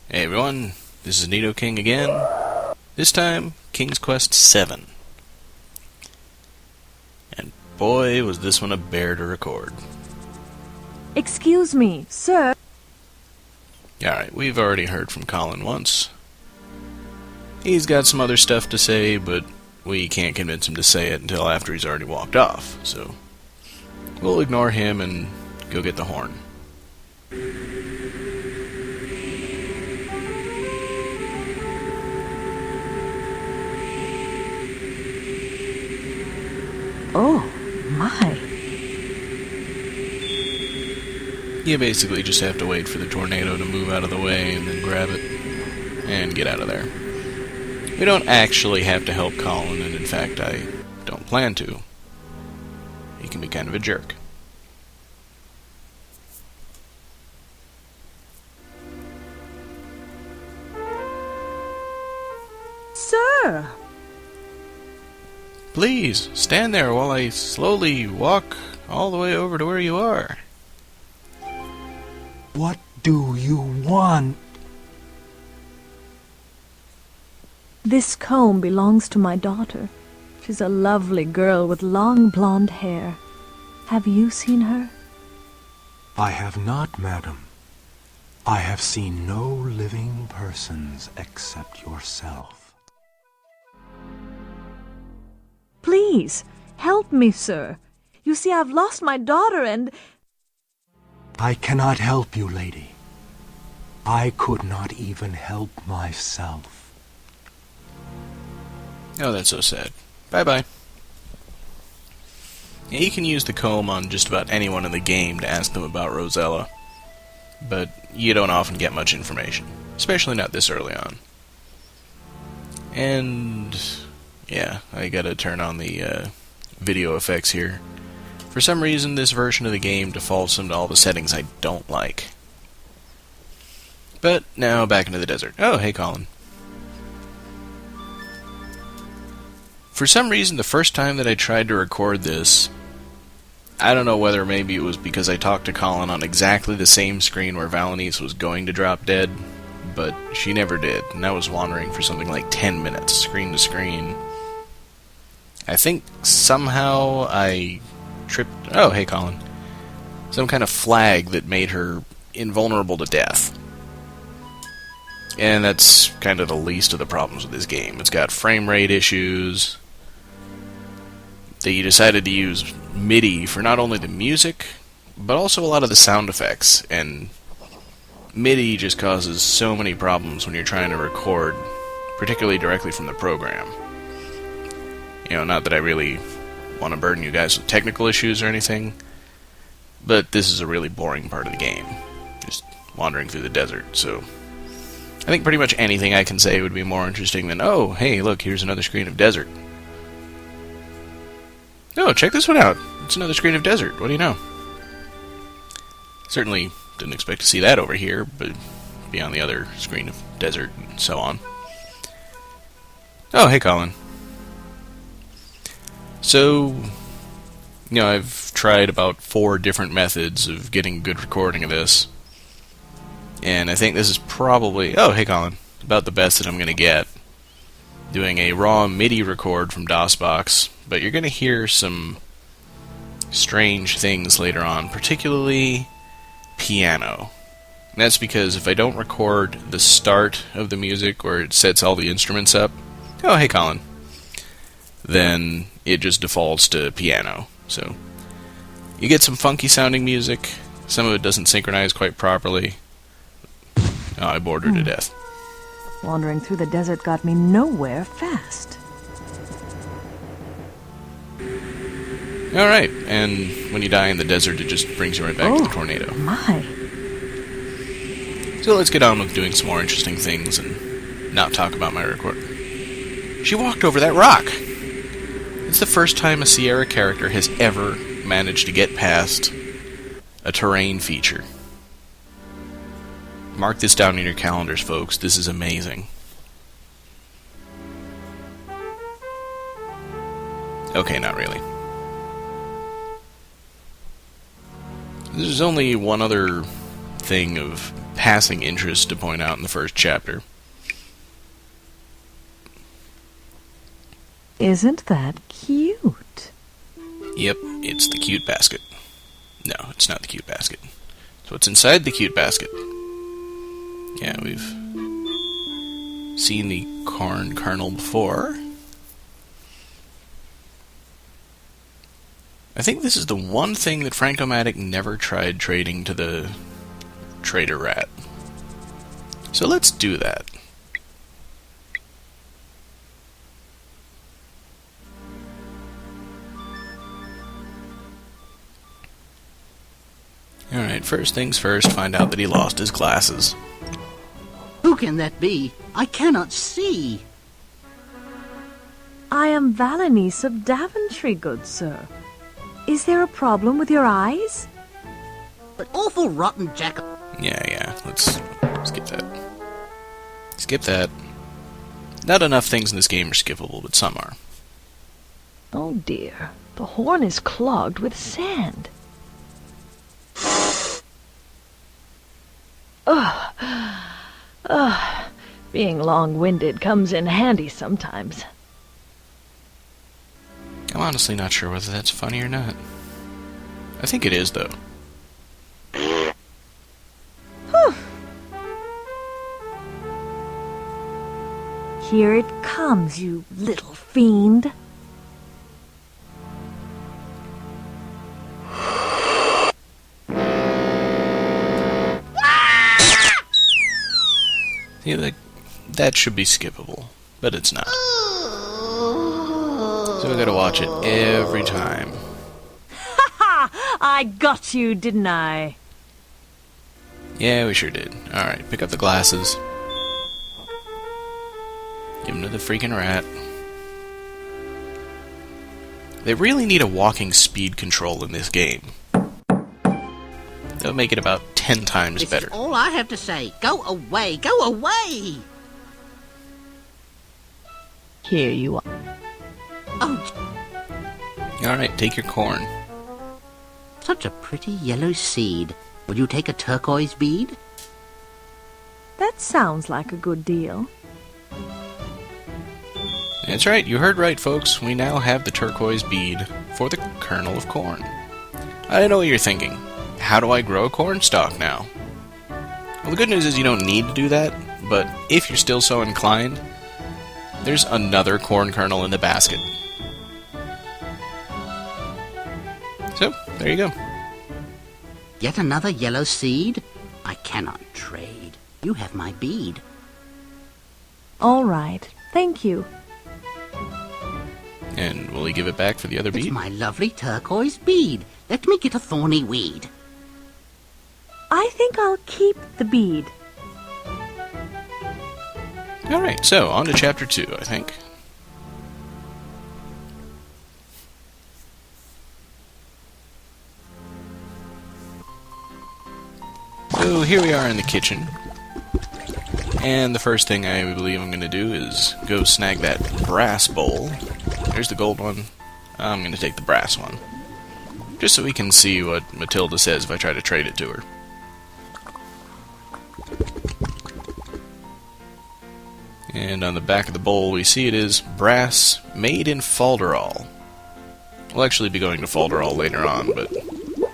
Hey everyone, this is Nito King again. This time, King's Quest VII. And boy, was this one a bear to record. Excuse me, sir. Alright, we've already heard from Colin once. He's got some other stuff to say, but we can't convince him to say it until after he's already walked off, so we'll ignore him and go get the horn. Oh, my. You basically just have to wait for the tornado to move out of the way and then grab it and get out of there. We don't actually have to help Colin, and in fact I don't plan to. He can be kind of a jerk. Sir! Please, stand there while I slowly walk all the way over to where you are. What do you want? This comb belongs to my daughter. She's a lovely girl with long blonde hair. Have you seen her? I have not, madam. I have seen no living persons except yourself. Please, help me, sir. You see, I've lost my daughter and... I cannot help you, lady. I could not even help myself. Oh, that's so sad. Bye-bye. Yeah, you can use the comb on just about anyone in the game to ask them about Rosella, but you don't often get much information, especially not this early on. And yeah, I gotta turn on the video effects here. For some reason, this version of the game defaults into all the settings I don't like. But now back into the desert. Oh, hey Colin. For some reason, the first time that I tried to record this, I don't know whether maybe it was because I talked to Colin on exactly the same screen where Valanice was going to drop dead, but she never did, and I was wandering for something like 10 minutes, screen to screen. I think somehow I tripped... Oh, hey Colin. Some kind of flag that made her invulnerable to death. And that's kind of the least of the problems with this game. It's got frame rate issues. They decided to use MIDI for not only the music, but also a lot of the sound effects, and MIDI just causes so many problems when you're trying to record, particularly directly from the program. You know, not that I really want to burden you guys with technical issues or anything, but this is a really boring part of the game, just wandering through the desert, so I think pretty much anything I can say would be more interesting than, oh, hey, look, here's another screen of desert. Oh, check this one out. It's another screen of desert. What do you know? Certainly didn't expect to see that over here, but be on the other screen of desert and so on. Oh, hey, Colin. So, you know, I've tried about 4 different methods of getting good recording of this, and I think this is probably, oh, hey, Colin, about the best that I'm going to get. Doing a raw MIDI record from DOSBox, but you're going to hear some strange things later on, particularly piano. And that's because if I don't record the start of the music where it sets all the instruments up, oh, hey, Colin, then it just defaults to piano. So you get some funky sounding music, some of it doesn't synchronize quite properly. Oh, I bored her to death. Wandering through the desert got me nowhere fast. Alright, and when you die in the desert, it just brings you right back to the tornado. My. So let's get on with doing some more interesting things and not talk about my record. She walked over that rock! It's the first time a Sierra character has ever managed to get past a terrain feature. Mark this down in your calendars, folks. This is amazing. Okay, not really. There's only one other thing of passing interest to point out in the first chapter. Isn't that cute? Yep, it's the cute basket. No, it's not the cute basket. It's what's inside the cute basket. Yeah, we've seen the corn kernel before. I think this is the one thing that Frank-O-Matic never tried trading to the trader rat. So let's do that. Alright, first things first, find out that he lost his glasses. Who can that be? I cannot see. I am Valenice of Daventry, good sir. Is there a problem with your eyes? But awful rotten jackal. Yeah, let's skip that. Skip that. Not enough things in this game are skippable, but some are. Oh dear, the horn is clogged with sand. Being long-winded comes in handy sometimes. I'm honestly not sure whether that's funny or not. I think it is, though. Here it comes, you little fiend. See, that should be skippable, but it's not. So I gotta watch it every time. Ha! I got you, didn't I? Yeah, we sure did. Alright, pick up the glasses. Give them to the freaking rat. They really need a walking speed control in this game. That'll make it about 10 times This better. is all I have to say. Go away, go away! Here you are. Oh, Alright, take your corn. such a pretty yellow seed. Will you take a turquoise bead? That sounds like a good deal. That's right, you heard right, folks. We now have the turquoise bead for the kernel of corn. I know what you're thinking. How do I grow a corn stalk now? Well, the good news is you don't need to do that, but if you're still so inclined, there's another corn kernel in the basket. So, there you go. Yet another yellow seed? I cannot trade. You have my bead. All right, thank you. And will he give it back for the other It's bead? my lovely turquoise bead. Let me get a thorny weed. I think I'll keep the bead. Alright, so on to chapter 2, I think. So here we are in the kitchen. And the first thing I believe I'm going to do is go snag that brass bowl. There's the gold one. I'm going to take the brass one. Just so we can see what Matilda says if I try to trade it to her. And on the back of the bowl we see it is brass made in Falderall. We'll actually be going to Falderall later on, but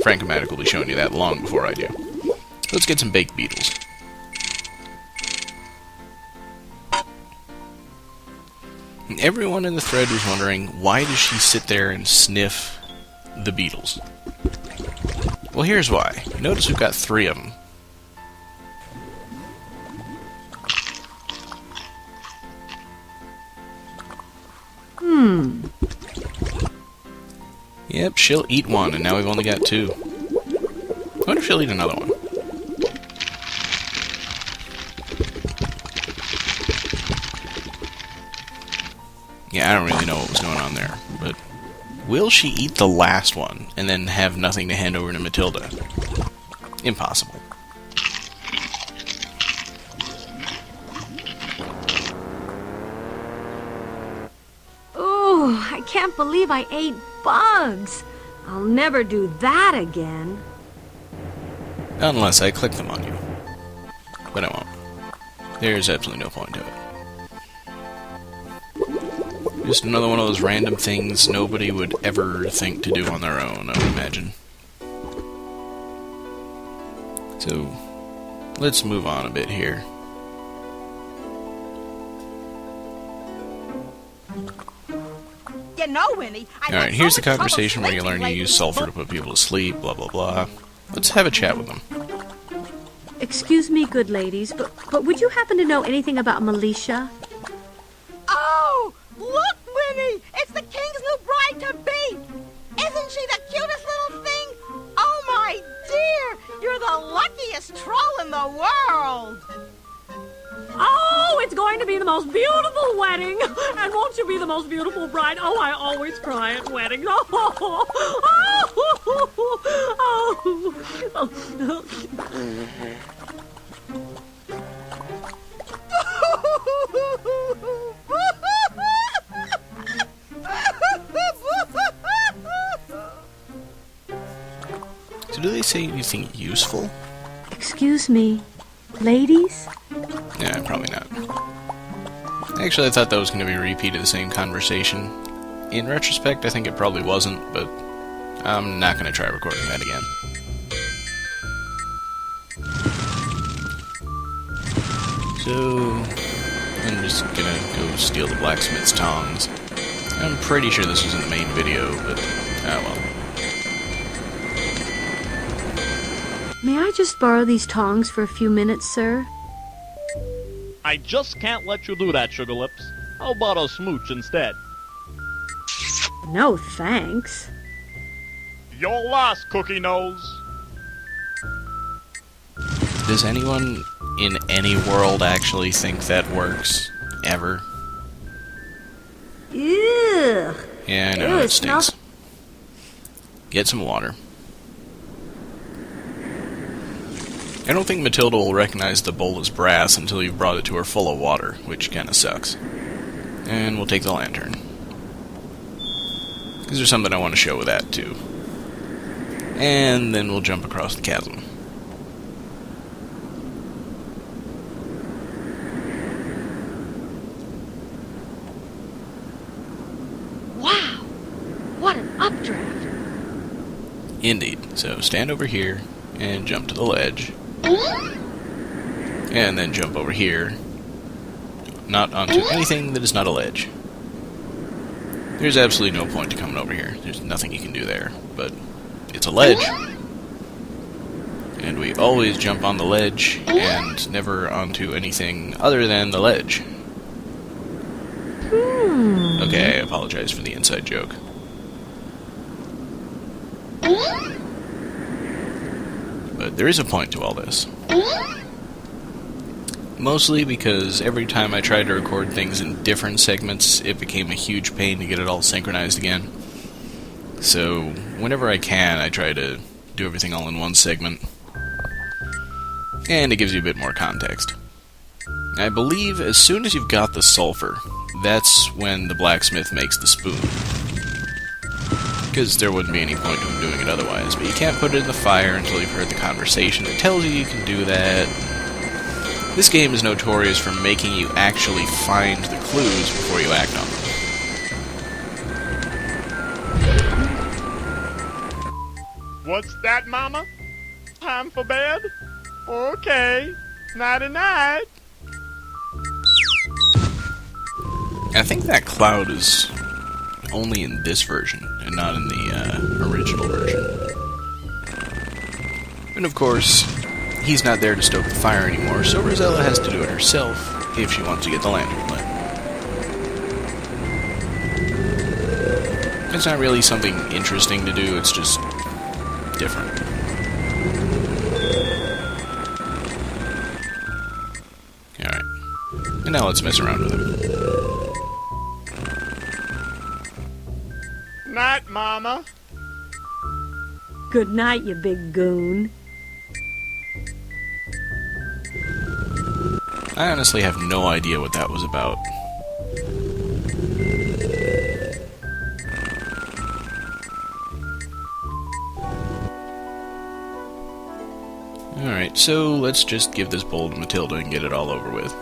Frank-O-Matic will be showing you that long before I do. Let's get some baked beetles. And everyone in the thread was wondering, why does she sit there and sniff the beetles? Well, here's why. Notice we've got 3 of them. Yep, she'll eat one, and now we've only got 2. I wonder if she'll eat another one. Yeah, I don't really know what was going on there, but will she eat the last one and then have nothing to hand over to Matilda? Impossible. Ooh, I can't believe I ate bugs. I'll never do that again. Unless I click them on you. but I won't. There's absolutely no point to it. Just another one of those random things nobody would ever think to do on their own, I would imagine. So, let's move on a bit here. You know, Winnie, Alright, here's the conversation where you learn you use sulfur to put people to sleep, blah blah blah. Let's have a chat with them. Excuse me, good ladies, but would you happen to know anything about Militia? Oh, look, Winnie! It's the king's new bride-to-be! Isn't she the cutest little thing? Oh, my dear! You're the luckiest troll in the world! Oh, it's going to be the most beautiful wedding. And won't you be the most beautiful bride? Oh, I always cry at weddings. So do they say anything useful? Excuse me, ladies? Yeah, probably not. Actually, I thought that was going to be a repeat of the same conversation. In retrospect, I think it probably wasn't, but I'm not going to try recording that again. So, I'm just going to go steal the blacksmith's tongs. I'm pretty sure this was in the main video, but well. May I just borrow these tongs for a few minutes, sir? I just can't let you do that, Sugar Lips. How about a smooch instead? No, thanks. You're lost, Cookie Nose. Does anyone in any world actually think that works? Ever? Ew. Yeah, I know, Ew, it it smells- stinks. Get some water. I don't think Matilda will recognize the bowl as brass until you've brought it to her full of water, which kinda sucks. And we'll take the lantern. Because there's something I want to show with that, too. And then we'll jump across the chasm. Wow! What an updraft! Indeed. So stand over here and jump to the ledge. And then jump over here. Not onto anything that is not a ledge. There's absolutely no point to coming over here. There's nothing you can do there. But it's a ledge. And we always jump on the ledge and never onto anything other than the ledge. Okay, I apologize for the inside joke. But there is a point to all this. Mostly because every time I tried to record things in different segments, it became a huge pain to get it all synchronized again. So, whenever I can, I try to do everything all in one segment. And it gives you a bit more context. I believe as soon as you've got the sulfur, that's when the blacksmith makes the spoon. Because there wouldn't be any point to him doing it otherwise. But you can't put it in the fire until you've heard the conversation that tells you can do that. This game is notorious for making you actually find the clues before you act on them. What's that, Mama? Time for bed? Okay. Nighty-night. I think that cloud is only in this version, and not in the original version. And of course, he's not there to stoke the fire anymore, so Rosella has to do it herself if she wants to get the lantern lit. It's not really something interesting to do, it's just different. Alright. And now let's mess around with him. Night, Mama. Good night, you big goon. I honestly have no idea what that was about. Alright, so let's just give this bowl to Matilda and get it all over with.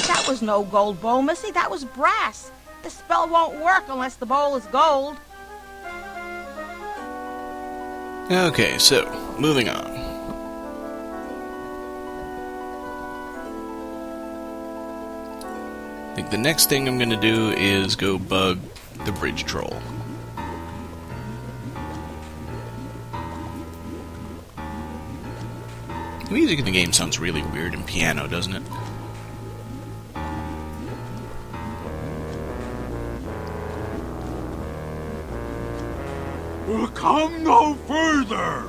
That was no gold bowl, Missy. That was brass. The spell won't work unless the bowl is gold. Okay, so, moving on. I think the next thing I'm gonna do is go bug the bridge troll. The music in the game sounds really weird and piano, doesn't it? Come no further!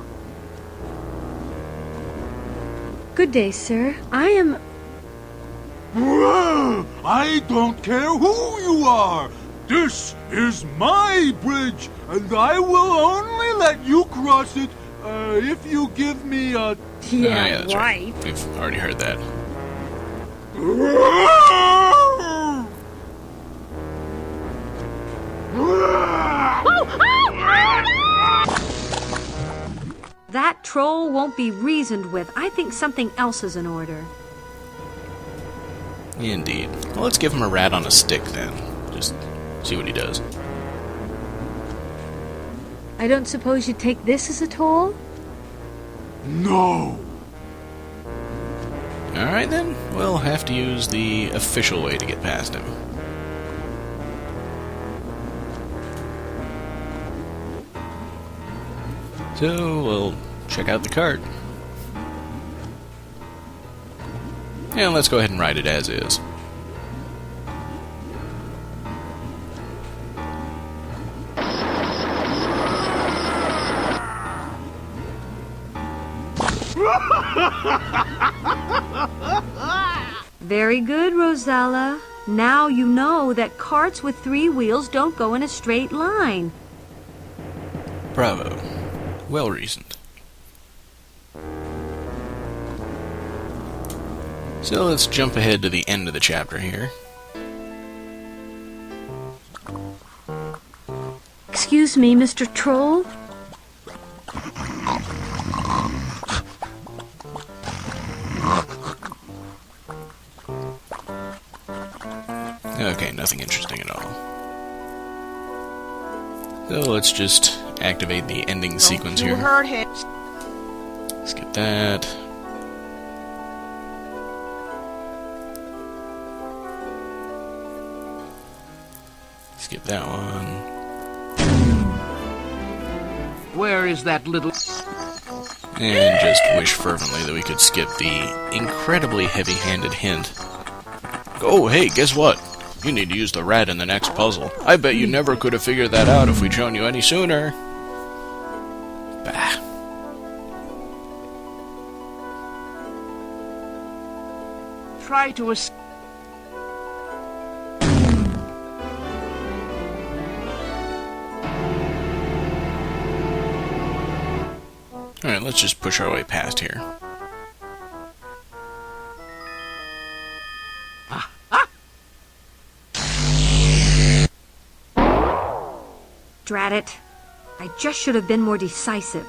Good day, sir. I am... Well, I don't care who you are. This is my bridge, and I will only let you cross it if you give me a... Yeah, that's right. We've already heard that. That troll won't be reasoned with. I think something else is in order. Indeed. Well, let's give him a rat on a stick, then. Just see what he does. I don't suppose you'd take this as a toll? No! Alright then, we'll have to use the official way to get past him. So, we'll check out the cart. And let's go ahead and ride it as is. Very good, Rosella. Now you know that carts with 3 wheels don't go in a straight line. Bravo. Well reasoned. So let's jump ahead to the end of the chapter here. Excuse me, Mr. Troll? Okay, nothing interesting at all. So let's just activate the ending sequence You here. heard him. Let's get that. Skip that one. Where is that little... And just wish fervently that we could skip the incredibly heavy-handed hint. Oh, hey, guess what? You need to use the rat in the next puzzle. I bet you never could have figured that out if we'd shown you any sooner. Bah. Try to escape. Alright, let's just push our way past here. Drat it. I just should have been more decisive.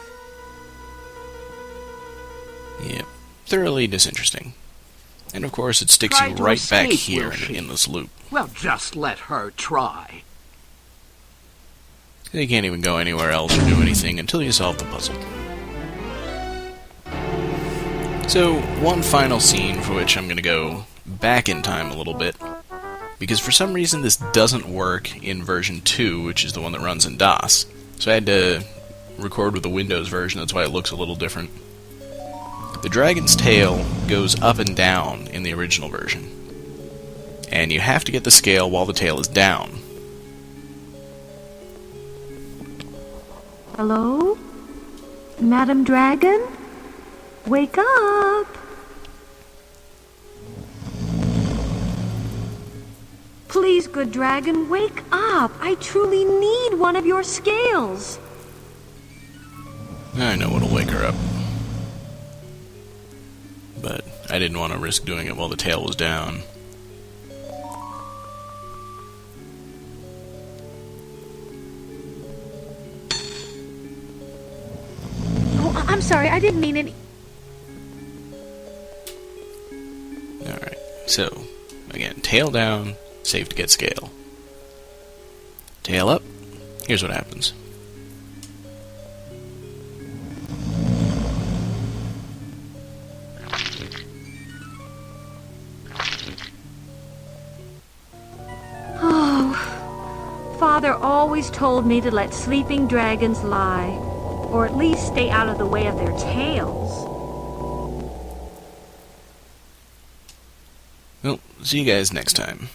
Yep, thoroughly disinteresting. And of course, it sticks Try you to right back escape, here will in an she? endless loop. Well, just let her try. You can't even go anywhere else or do anything until you solve the puzzle. So, one final scene for which I'm going to go back in time a little bit, because for some reason this doesn't work in version 2, which is the one that runs in DOS. So I had to record with the Windows version, that's why it looks a little different. The dragon's tail goes up and down in the original version, and you have to get the scale while the tail is down. Hello? Madam Dragon? Wake up! Please, good dragon, wake up! I truly need one of your scales! I know what'll wake her up. But I didn't want to risk doing it while the tail was down. sorry, I didn't mean any... Alright, so, again, tail down, save to get scale. Tail up, here's what happens. Father always told me to let sleeping dragons lie, or at least stay out of the way of their tails. Well, see you guys next time.